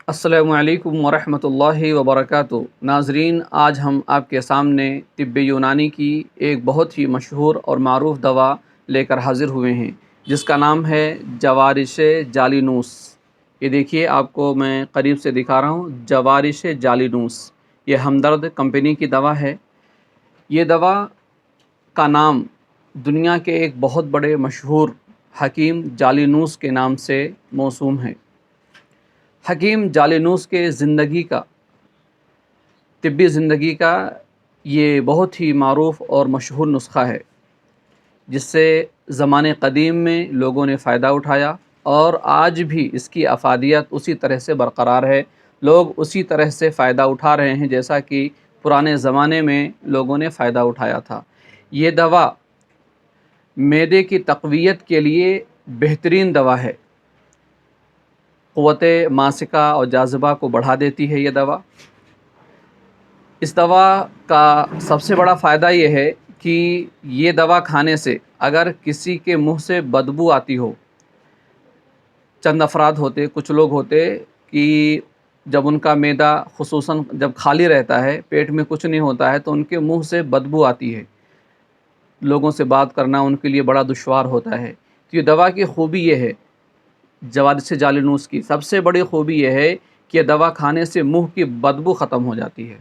अस्सलामु अलैकुम वरहमतुल्लाहि वबरकातुहू। नाज़रीन, आज हम आपके सामने तिब्बे यूनानी की एक बहुत ही मशहूर और मारूफ़ दवा लेकर हाज़िर हुए हैं, जिसका नाम है जवारिश जालिनूस। ये देखिए, आपको मैं करीब से दिखा रहा हूँ। जवारिश जालिनूस ये हमदर्द कंपनी की दवा है। ये दवा का नाम दुनिया के एक बहुत बड़े मशहूर हकीम जालिनूस के नाम से मौसूम है। हकीम जालिनूस के तिब्बी ज़िंदगी का ये बहुत ही मारूफ़ और मशहूर नुस्ख़ा है, जिससे ज़माने क़दीम में लोगों ने फ़ायदा उठाया और आज भी इसकी अफ़ादियत उसी तरह से बरक़रार है। लोग उसी तरह से फ़ायदा उठा रहे हैं जैसा कि पुराने ज़माने में लोगों ने फ़ायदा उठाया था। ये दवा मैदे की तक़वियत के लिए बेहतरीन दवा है। क़ुव्वत मासिका और जाज़िबा को बढ़ा देती है ये दवा। इस दवा का सबसे बड़ा फ़ायदा ये है कि ये दवा खाने से अगर किसी के मुंह से बदबू आती हो, चंद अफराद होते, कुछ लोग होते कि जब उनका मैदा खुसूसन जब खाली रहता है, पेट में कुछ नहीं होता है, तो उनके मुंह से बदबू आती है। लोगों से बात करना उनके लिए बड़ा दुश्वार होता है। तो ये दवा की खूबी ये है, जवारिश जालिनूस की सबसे बड़ी खूबी यह है कि दवा खाने से मुंह की बदबू ख़त्म हो जाती है।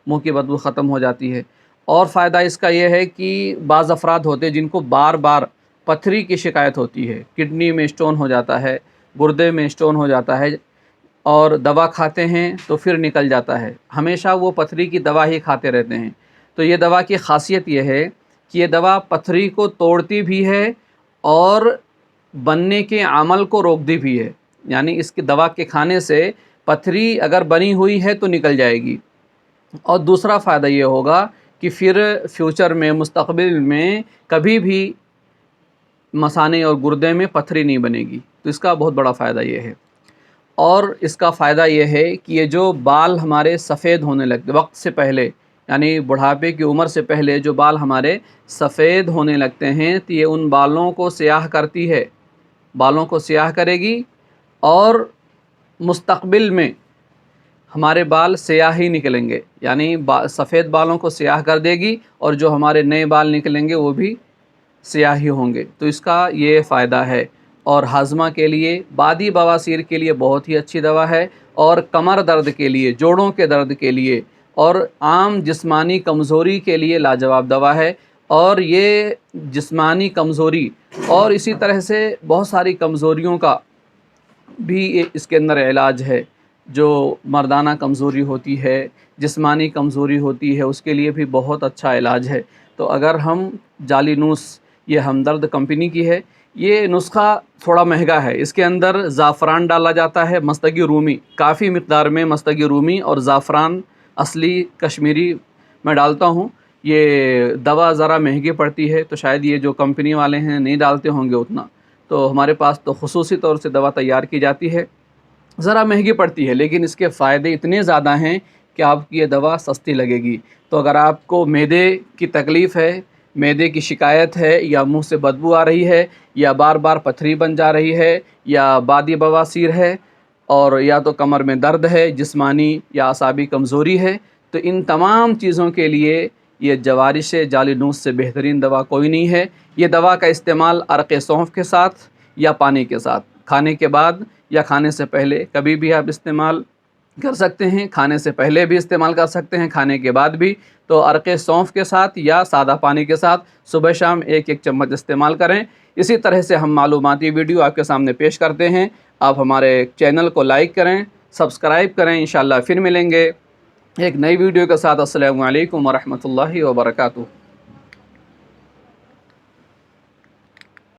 मुंह की बदबू ख़त्म हो जाती है। और फ़ायदा इसका यह है कि बाज़ अफराद होते हैं जिनको बार बार पथरी की शिकायत होती है, किडनी में स्टोन हो जाता है, गुर्दे में स्टोन हो जाता है, और दवा खाते हैं तो फिर निकल जाता है, हमेशा वो पथरी की दवा ही खाते रहते हैं। तो ये दवा की ख़ासियत यह है कि ये दवा पथरी को तोड़ती भी है और बनने के अमल को रोकती भी है। यानी इसकी दवा के खाने से पथरी अगर बनी हुई है तो निकल जाएगी। और दूसरा फ़ायदा ये होगा कि फिर फ्यूचर में, मुस्तक़बिल में कभी भी मसाने और गुर्दे में पथरी नहीं बनेगी। तो इसका बहुत बड़ा फ़ायदा ये है। और इसका फ़ायदा ये है कि ये जो बाल हमारे सफ़ेद होने लगते वक्त से पहले, यानी बुढ़ापे की उम्र से पहले जो बाल हमारे सफ़ेद होने लगते हैं, तो ये उन बालों को स्याह करती है, बालों को स्याह करेगी और मुस्तक़बिल में हमारे बाल स्याह ही निकलेंगे। यानी सफ़ेद बालों को स्याह कर देगी और जो हमारे नए बाल निकलेंगे वो भी स्याह ही होंगे। तो इसका ये फ़ायदा है। और हाजमा के लिए, बादी बवासीर के लिए बहुत ही अच्छी दवा है, और कमर दर्द के लिए, जोड़ों के दर्द के लिए और आम जिस्मानी कमज़ोरी के लिए लाजवाब दवा है। और ये जिस्मानी कमज़ोरी और इसी तरह से बहुत सारी कमज़ोरियों का भी इसके अंदर इलाज है। जो मर्दाना कमज़ोरी होती है, जिस्मानी कमज़ोरी होती है, उसके लिए भी बहुत अच्छा इलाज है। तो अगर हम जालिनूस, ये हमदर्द कंपनी की है, ये नुस्ख़ा थोड़ा महंगा है। इसके अंदर ज़ाफ़रान डाला जाता है, मस्तगी रूमी, काफ़ी मिक़दार में मस्तगी रूमी और ज़ाफ़रान असली कश्मीरी मैं डालता हूँ। ये दवा ज़रा महंगी पड़ती है, तो शायद ये जो कंपनी वाले हैं नहीं डालते होंगे उतना। तो हमारे पास तो ख़ुसूसी तौर से दवा तैयार की जाती है, ज़रा महंगी पड़ती है, लेकिन इसके फ़ायदे इतने ज़्यादा हैं कि आपकी ये दवा सस्ती लगेगी। तो अगर आपको मैदे की तकलीफ़ है, मैदे की शिकायत है, या मुंह से बदबू आ रही है, या बार बार पथरी बन जा रही है, या बादी बवासीर है, और या तो कमर में दर्द है, जिस्मानी या असाबी कमज़ोरी है, तो इन तमाम चीज़ों के लिए ये जवारिश जालिनूस से बेहतरीन दवा कोई नहीं है। ये दवा का इस्तेमाल अरक़ सौंफ के साथ या पानी के साथ, खाने के बाद या खाने से पहले कभी भी आप इस्तेमाल कर सकते हैं। खाने से पहले भी इस्तेमाल कर सकते हैं, खाने के बाद भी। तो अरक़ सौंफ के साथ या सादा पानी के साथ सुबह शाम एक एक चम्मच इस्तेमाल करें। इसी तरह से हम मालूमाती वीडियो आपके सामने पेश करते हैं। आप हमारे चैनल को लाइक करें, सब्सक्राइब करें। इंशाअल्लाह फिर मिलेंगे एक नई वीडियो के साथ। अस्सलामु अलैकुम वरहमतुल्लाहि वबरकातुहू।